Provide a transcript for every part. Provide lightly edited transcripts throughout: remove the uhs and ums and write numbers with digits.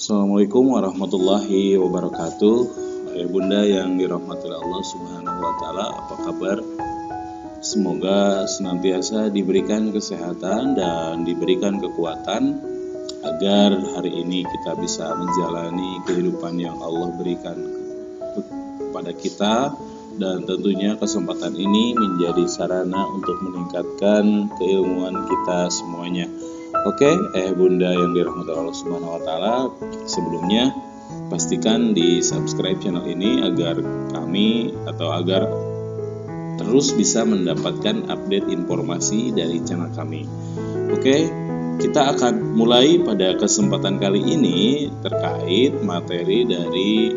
Assalamualaikum warahmatullahi wabarakatuh. Ayah bunda yang dirahmati Allah Subhanahu wa Ta'ala, apa kabar? Semoga senantiasa diberikan kesehatan dan diberikan kekuatan agar hari ini kita bisa menjalani kehidupan yang Allah berikan kepada kita, dan tentunya kesempatan ini menjadi sarana untuk meningkatkan keilmuan kita semuanya. Oke, bunda yang dirahmati Allah Subhanahu wa Ta'ala, sebelumnya pastikan di subscribe channel ini agar terus bisa mendapatkan update informasi dari channel kami. Oke, kita akan mulai pada kesempatan kali ini terkait materi dari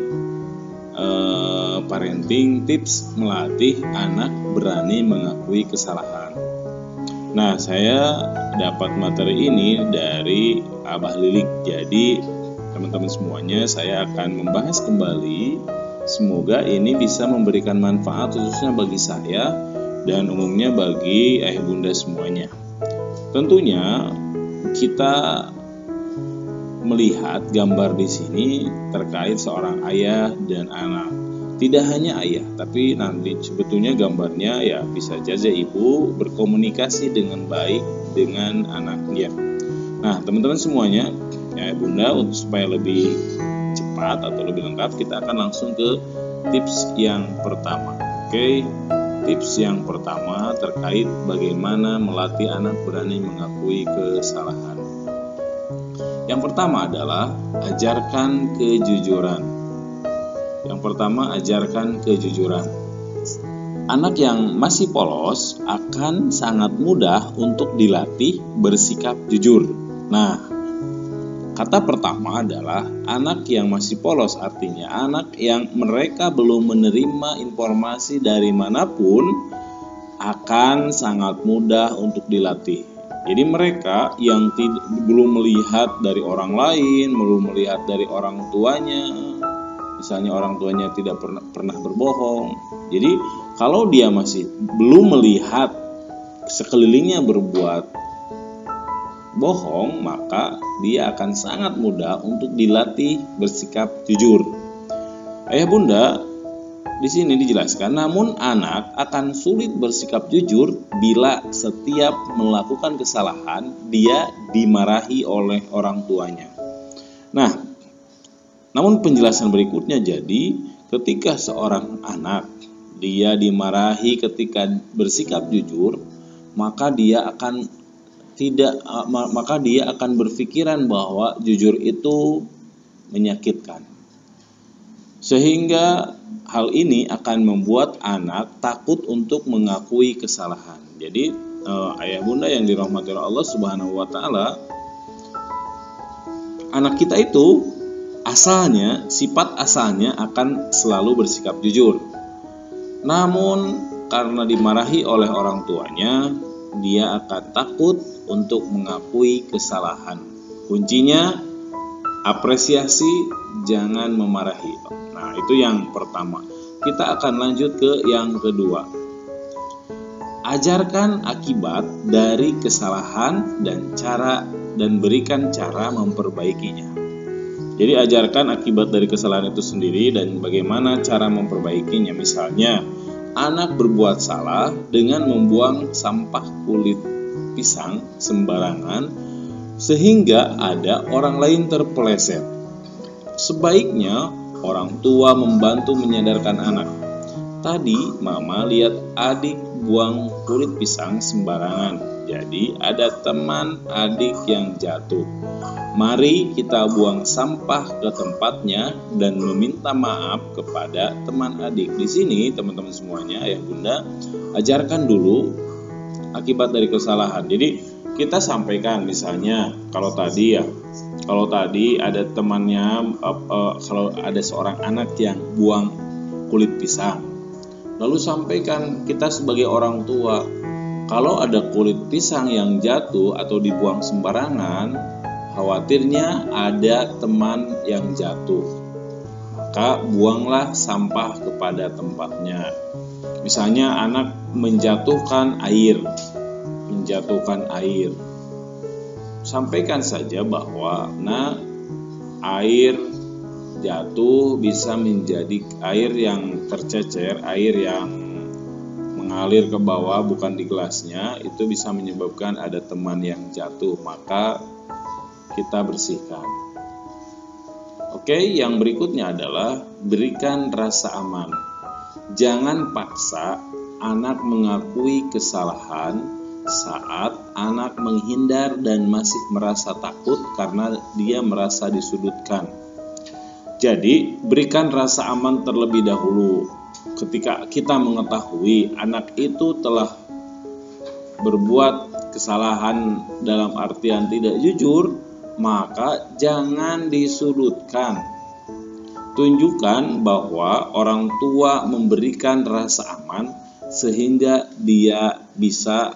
parenting tips melatih anak berani mengakui kesalahan. Nah, saya dapat materi ini dari Abah Lilik. Jadi, teman-teman semuanya, saya akan membahas kembali. Semoga ini bisa memberikan manfaat khususnya bagi saya dan umumnya bagi ayah bunda semuanya. Tentunya kita melihat gambar di sini terkait seorang ayah dan anak. Tidak hanya ayah, tapi nanti sebetulnya gambarnya ya bisa saja ibu berkomunikasi dengan baik dengan anaknya. Nah, teman-teman semuanya, ya bunda, untuk supaya lebih cepat atau lebih lengkap, kita akan langsung ke tips yang pertama. Oke, tips yang pertama terkait bagaimana melatih anak berani mengakui kesalahan. Yang pertama adalah ajarkan kejujuran. Yang pertama, ajarkan kejujuran. Anak yang masih polos akan sangat mudah untuk dilatih bersikap jujur. Nah, kata pertama adalah anak yang masih polos, artinya anak yang mereka belum menerima informasi dari manapun akan sangat mudah untuk dilatih. Jadi mereka yang belum melihat dari orang lain, belum melihat dari orang tuanya, misalnya orang tuanya tidak pernah berbohong. Jadi kalau dia masih belum melihat sekelilingnya berbuat bohong, maka dia akan sangat mudah untuk dilatih bersikap jujur. Ayah bunda, di sini dijelaskan, namun anak akan sulit bersikap jujur bila setiap melakukan kesalahan dia dimarahi oleh orang tuanya. Nah, namun penjelasan berikutnya, jadi ketika seorang anak dia dimarahi ketika bersikap jujur, maka dia akan berpikiran bahwa jujur itu menyakitkan. Sehingga hal ini akan membuat anak takut untuk mengakui kesalahan. Jadi ayah bunda yang dirahmati Allah Subhanahu wa Ta'ala, anak kita itu sifat asalnya akan selalu bersikap jujur. Namun karena dimarahi oleh orang tuanya, dia akan takut untuk mengakui kesalahan. Kuncinya apresiasi, jangan memarahi. Nah, itu yang pertama. Kita akan lanjut ke yang kedua. Ajarkan akibat dari kesalahan dan berikan cara memperbaikinya. Jadi ajarkan akibat dari kesalahan itu sendiri dan bagaimana cara memperbaikinya. Misalnya, anak berbuat salah dengan membuang sampah kulit pisang sembarangan sehingga ada orang lain terpeleset. Sebaiknya orang tua membantu menyadarkan anak. Tadi mama lihat adik buang kulit pisang sembarangan. Jadi ada teman adik yang jatuh. Mari kita buang sampah ke tempatnya dan meminta maaf kepada teman adik. Di sini teman-teman semuanya, ayah bunda, ajarkan dulu akibat dari kesalahan. Jadi kita sampaikan, misalnya kalau tadi ada temannya, kalau ada seorang anak yang buang kulit pisang, lalu sampaikan kita sebagai orang tua, kalau ada kulit pisang yang jatuh atau dibuang sembarangan, khawatirnya ada teman yang jatuh, maka buanglah sampah kepada tempatnya. Misalnya anak menjatuhkan air, sampaikan saja bahwa air jatuh bisa menjadi air yang tercecer, air yang mengalir ke bawah bukan di gelasnya, itu bisa menyebabkan ada teman yang jatuh, maka kita bersihkan. Oke, yang berikutnya adalah berikan rasa aman. Jangan paksa anak mengakui kesalahan saat anak menghindar dan masih merasa takut karena dia merasa disudutkan. Jadi, berikan rasa aman terlebih dahulu. Ketika kita mengetahui anak itu telah berbuat kesalahan dalam artian tidak jujur, maka jangan disudutkan. Tunjukkan bahwa orang tua memberikan rasa aman sehingga dia bisa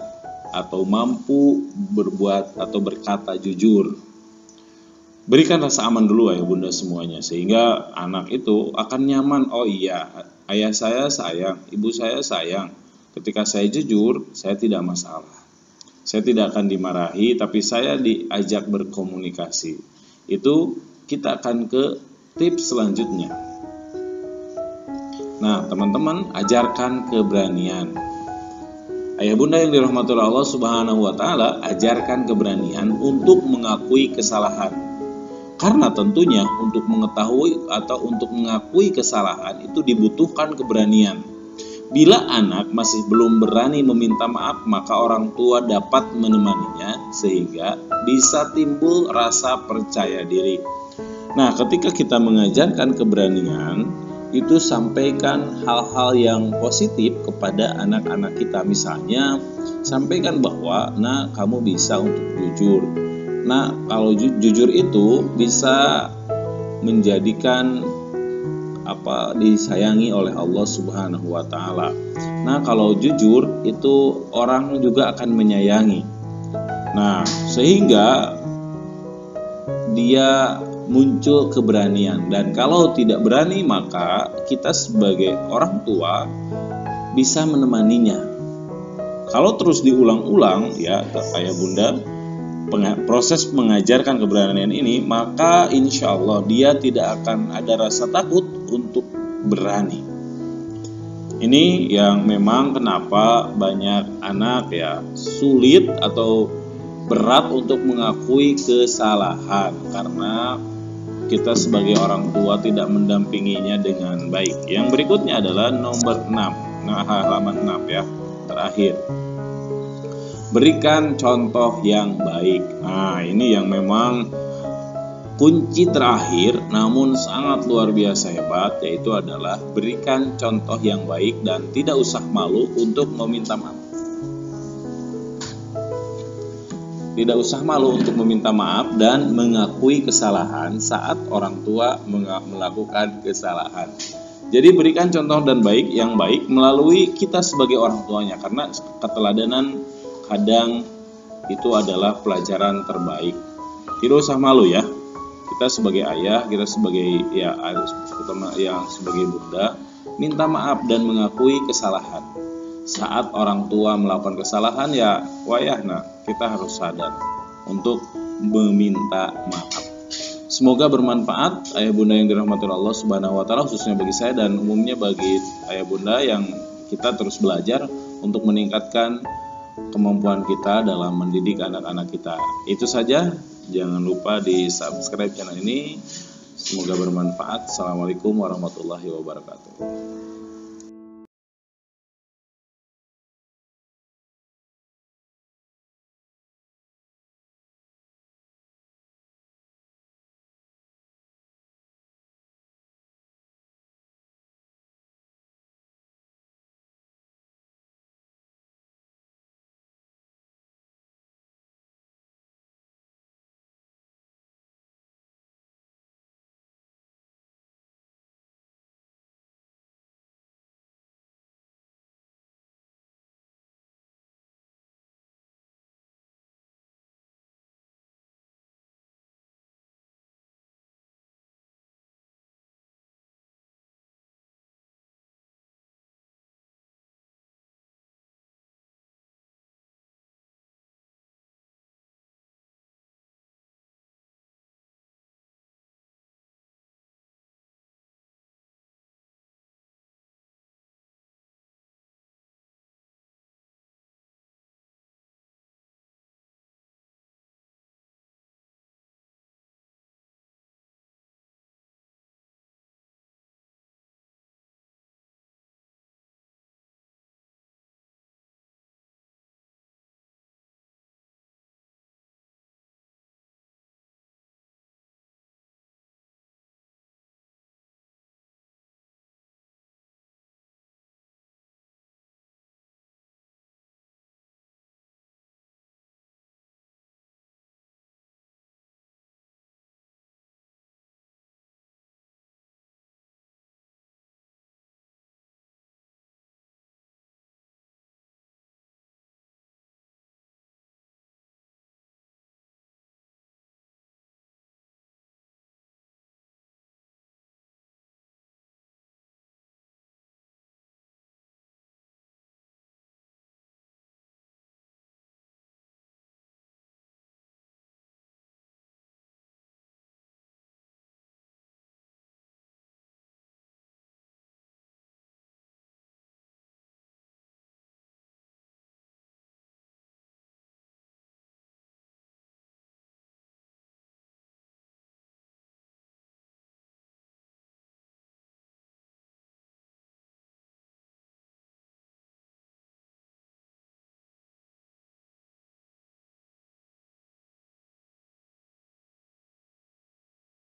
atau mampu berbuat atau berkata jujur. Berikan rasa aman dulu ayah bunda semuanya, sehingga anak itu akan nyaman. Oh iya, ayah saya sayang, ibu saya sayang. Ketika saya jujur, saya tidak masalah. Saya tidak akan dimarahi, tapi saya diajak berkomunikasi. Itu kita akan ke tips selanjutnya. Nah, teman-teman, ajarkan keberanian. Ayah bunda yang dirahmati Allah Subhanahu wa taala, ajarkan keberanian untuk mengakui kesalahan. Karena tentunya untuk mengetahui atau untuk mengakui kesalahan itu dibutuhkan keberanian. Bila anak masih belum berani meminta maaf, maka orang tua dapat menemaninya sehingga bisa timbul rasa percaya diri. Nah, ketika kita mengajarkan keberanian, itu sampaikan hal-hal yang positif kepada anak-anak kita. Misalnya, sampaikan bahwa, nah, kamu bisa untuk jujur. Nah, kalau jujur itu bisa menjadikan disayangi oleh Allah Subhanahu wa taala. Nah, kalau jujur itu orang juga akan menyayangi. Nah, sehingga dia muncul keberanian, dan kalau tidak berani maka kita sebagai orang tua bisa menemaninya. Kalau terus diulang-ulang ya ayah bunda proses mengajarkan keberanian ini, maka insya Allah dia tidak akan ada rasa takut untuk berani. Ini yang memang kenapa banyak anak ya sulit atau berat untuk mengakui kesalahan, karena kita sebagai orang tua tidak mendampinginya dengan baik. Yang berikutnya adalah nomor 6. Nah, halaman 6 ya, terakhir. Berikan contoh yang baik. Nah, ini yang memang kunci terakhir namun sangat luar biasa hebat, yaitu adalah berikan contoh yang baik dan tidak usah malu untuk meminta maaf. Tidak usah malu untuk meminta maaf dan mengakui kesalahan saat orang tua melakukan kesalahan. Jadi berikan contoh dan yang baik melalui kita sebagai orang tuanya, karena keteladanan kadang itu adalah pelajaran terbaik. Tidak usah malu ya. Kita sebagai ayah, kita sebagai yang sebagai bunda, minta maaf dan mengakui kesalahan. Saat orang tua melakukan kesalahan ya wayahna kita harus sadar untuk meminta maaf. Semoga bermanfaat ayah bunda yang dirahmati Allah Subhanahu wa taala, khususnya bagi saya dan umumnya bagi ayah bunda yang kita terus belajar untuk meningkatkan kemampuan kita dalam mendidik anak-anak kita. Itu saja, jangan lupa di subscribe channel ini. Semoga bermanfaat. Assalamualaikum warahmatullahi wabarakatuh.